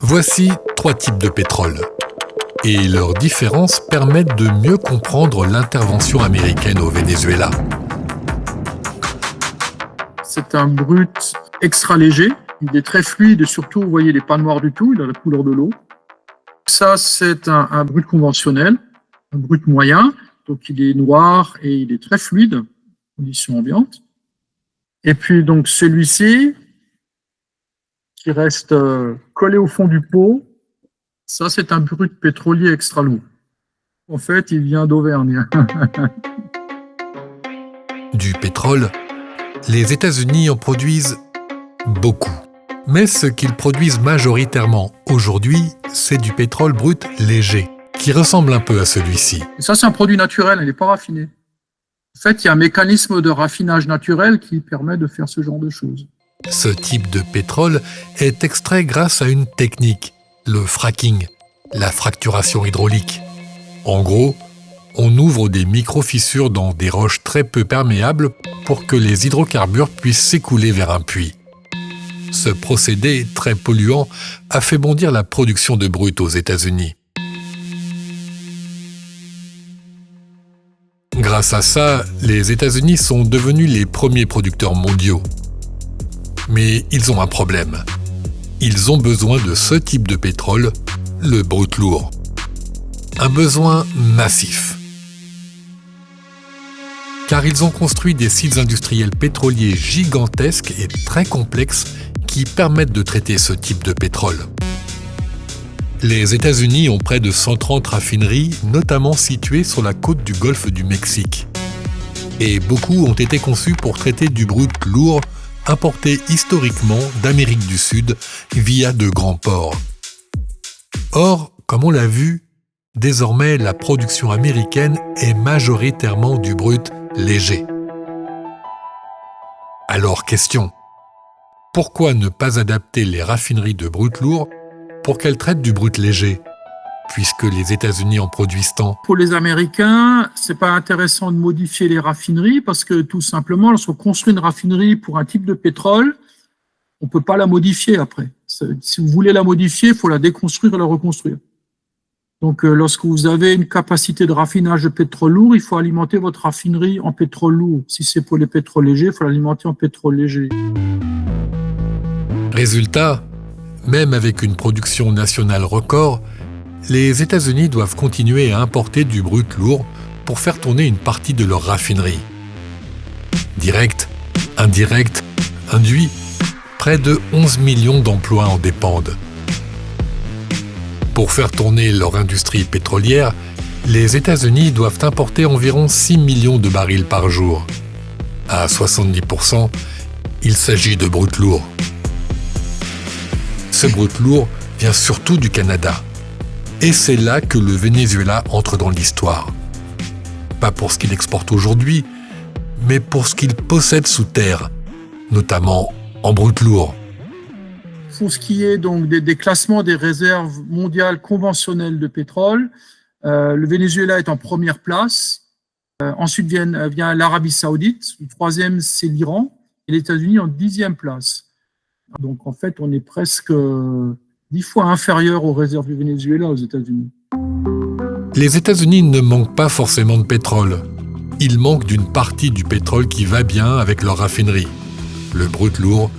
Voici 3 types de pétrole. Et leurs différences permettent de mieux comprendre l'intervention américaine au Venezuela. C'est un brut extra léger, il est très fluide et surtout, vous voyez, il n'est pas noir du tout, il a la couleur de l'eau. Ça, c'est un brut conventionnel, un brut moyen, donc il est noir et il est très fluide, conditions ambiantes. Et puis donc celui-ci, qui reste collé au fond du pot, ça c'est un brut pétrolier extra lourd. En fait, il vient d'Auvergne. Du pétrole, les États-Unis en produisent beaucoup. Mais ce qu'ils produisent majoritairement aujourd'hui, c'est du pétrole brut léger, qui ressemble un peu à celui-ci. Et ça, c'est un produit naturel, il n'est pas raffiné. En fait, il y a un mécanisme de raffinage naturel qui permet de faire ce genre de choses. Ce type de pétrole est extrait grâce à une technique, le fracking, la fracturation hydraulique. En gros, on ouvre des micro-fissures dans des roches très peu perméables pour que les hydrocarbures puissent s'écouler vers un puits. Ce procédé très polluant a fait bondir la production de brut aux États-Unis. Grâce à ça, les États-Unis sont devenus les premiers producteurs mondiaux. Mais ils ont un problème. Ils ont besoin de ce type de pétrole, le brut lourd. Un besoin massif. Car ils ont construit des sites industriels pétroliers gigantesques et très complexes qui permettent de traiter ce type de pétrole. Les États-Unis ont près de 130 raffineries, notamment situées sur la côte du golfe du Mexique. Et beaucoup ont été conçues pour traiter du brut lourd importé historiquement d'Amérique du Sud via de grands ports. Or, comme on l'a vu, désormais la production américaine est majoritairement du brut léger. Alors question, pourquoi ne pas adapter les raffineries de brut lourd pour qu'elles traitent du brut léger, puisque les États-Unis en produisent tant? Pour les Américains, c'est pas intéressant de modifier les raffineries parce que tout simplement, lorsqu'on construit une raffinerie pour un type de pétrole, on peut pas la modifier après. Si vous voulez la modifier, il faut la déconstruire et la reconstruire. Donc, lorsque vous avez une capacité de raffinage de pétrole lourd, il faut alimenter votre raffinerie en pétrole lourd. Si c'est pour les pétroles légers, il faut l'alimenter en pétrole léger. Résultat, même avec une production nationale record, les États-Unis doivent continuer à importer du brut lourd pour faire tourner une partie de leur raffinerie. Direct, indirect, induit, près de 11 millions d'emplois en dépendent. Pour faire tourner leur industrie pétrolière, les États-Unis doivent importer environ 6 millions de barils par jour. À 70%, il s'agit de brut lourd. Ce brut lourd vient surtout du Canada. Et c'est là que le Venezuela entre dans l'histoire. Pas pour ce qu'il exporte aujourd'hui, mais pour ce qu'il possède sous terre, notamment en brut lourd. Pour ce qui est donc des classements des réserves mondiales conventionnelles de pétrole, le Venezuela est en première place. Ensuite vient l'Arabie Saoudite. Le troisième, c'est l'Iran. Et les États-Unis en 10e place. Donc en fait, on est presque 10 fois inférieur aux réserves du Venezuela aux États-Unis. Les États-Unis ne manquent pas forcément de pétrole. Ils manquent d'une partie du pétrole qui va bien avec leur raffinerie. Le brut lourd,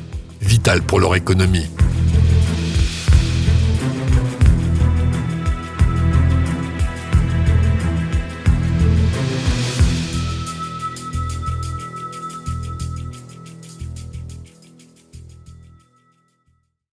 vital pour leur économie.